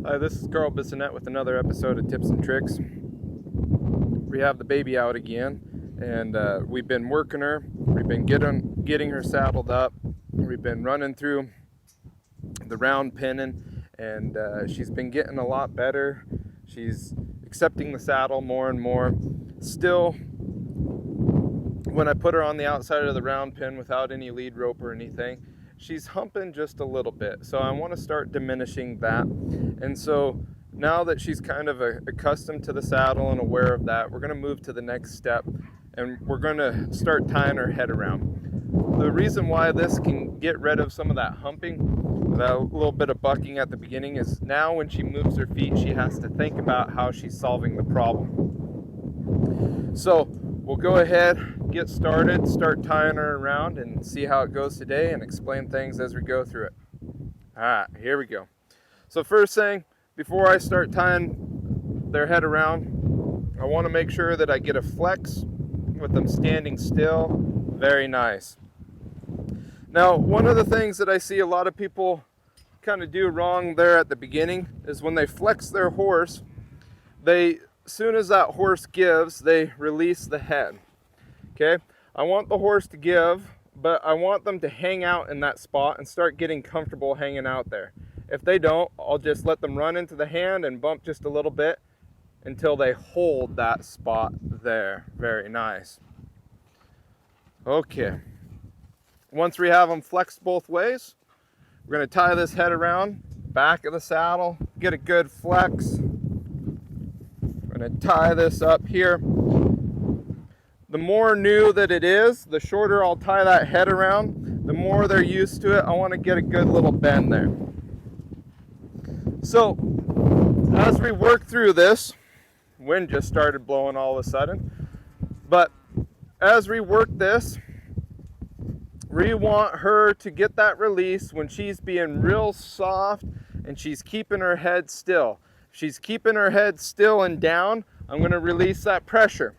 Hi, this is Bissonette with another episode of Tips and Tricks. We have the baby out again, and we've been working her. We've been getting her saddled up. We've been running through the round pinning, and she's been getting a lot better. She's accepting the saddle more and more. Still, when I put her on the outside of the round pin without any lead rope or anything, she's humping just a little bit. So I want to start diminishing that. And so now that she's kind of accustomed to the saddle and aware of that, we're going to move to the next step, and we're going to start tying her head around. The reason why this can get rid of some of that humping, that little bit of bucking at the beginning, is now when she moves her feet, she has to think about how she's solving the problem. So we'll go ahead, get started, start tying her around, and see how it goes today, and explain things as we go through it. All right, here we go. So first thing, before I start tying their head around, I want to make sure that I get a flex with them standing still. Very nice. Now, one of the things that I see a lot of people kind of do wrong there at the beginning is when they flex their horse, as soon as that horse gives, they release the head. Okay? I want the horse to give, but I want them to hang out in that spot and start getting comfortable hanging out there. If they don't, I'll just let them run into the hand and bump just a little bit until they hold that spot there. Very nice. Okay. Once we have them flexed both ways, we're going to tie this head around, back of the saddle, get a good flex. We're going to tie this up here. The more new that it is, the shorter I'll tie that head around, the more they're used to it. I want to get a good little bend there. So, as we work through this, wind just started blowing all of a sudden, but as we work this, we want her to get that release when she's being real soft and she's keeping her head still. If she's keeping her head still and down, I'm going to release that pressure.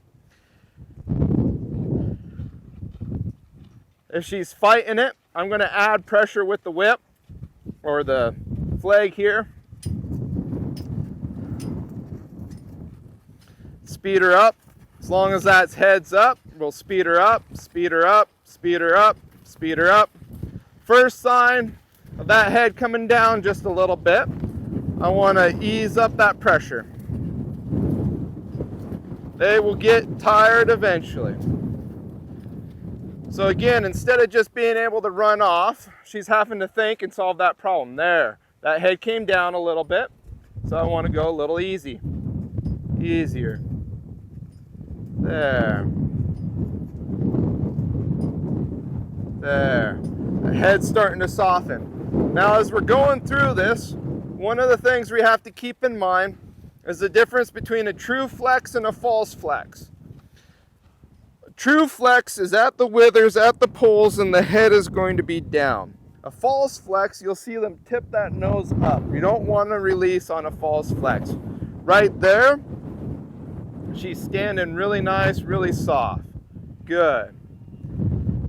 If she's fighting it, I'm going to add pressure with the whip or the flag here. Speed her up. As long as that's heads up, we'll speed her up, speed her up, speed her up, speed her up. First sign of that head coming down just a little bit, I want to ease up that pressure. They will get tired eventually. So again, instead of just being able to run off, she's having to think and solve that problem. There, that head came down a little bit, so I want to go a little easier. There. The head's starting to soften. Now as we're going through this, one of the things we have to keep in mind is the difference between a true flex and a false flex. A true flex is at the withers, at the poles, and the head is going to be down. A false flex, you'll see them tip that nose up. You don't want to release on a false flex. Right there, she's standing really nice, really soft. Good.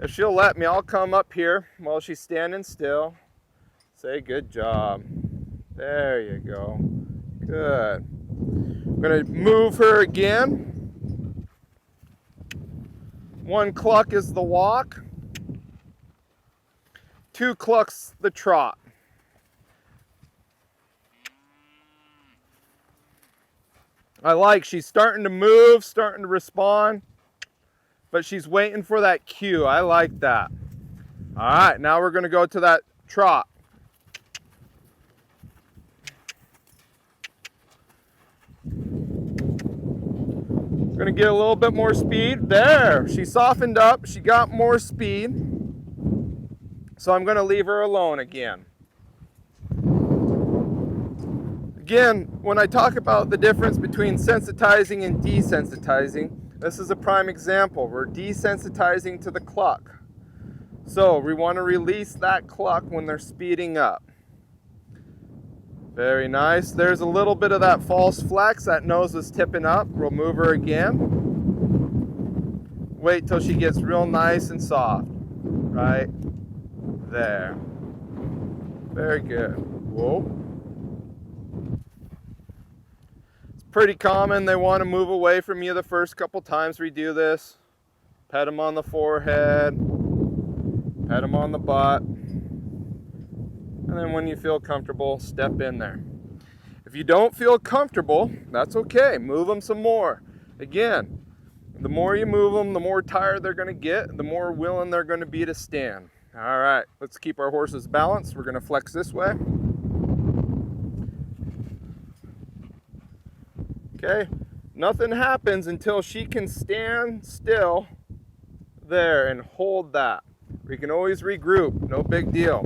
If she'll let me, I'll come up here while she's standing still. Say good job. There you go. Good. I'm going to move her again. One cluck is the walk. Two clucks the trot. She's starting to move, starting to respond, but she's waiting for that cue. I like that. All right, now we're going to go to that trot. We're going to get a little bit more speed. There, she softened up. She got more speed. So I'm going to leave her alone again. Again, when I talk about the difference between sensitizing and desensitizing, this is a prime example. We're desensitizing to the cluck. So we want to release that cluck when they're speeding up. Very nice. There's a little bit of that false flex. That nose is tipping up. We'll move her again. Wait till she gets real nice and soft. Right there. Very good. Whoa. Pretty common. They want to move away from you the first couple times we do this. Pet them on the forehead, pet them on the butt, and then when you feel comfortable, step in there. If you don't feel comfortable, that's okay. Move them some more. Again, the more you move them, the more tired they're going to get, the more willing they're going to be to stand. All right, let's keep our horses balanced. We're going to flex this way. Okay, nothing happens until she can stand still there and hold that. We can always regroup, no big deal.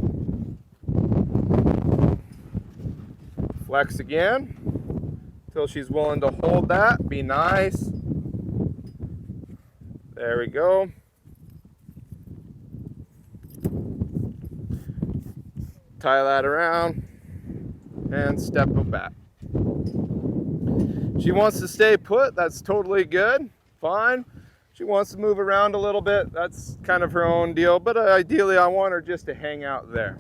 Flex again until she's willing to hold that. Be nice. There we go. Tie that around and step it back. She wants to stay put, that's totally good, fine. She wants to move around a little bit, that's kind of her own deal, but ideally I want her just to hang out there.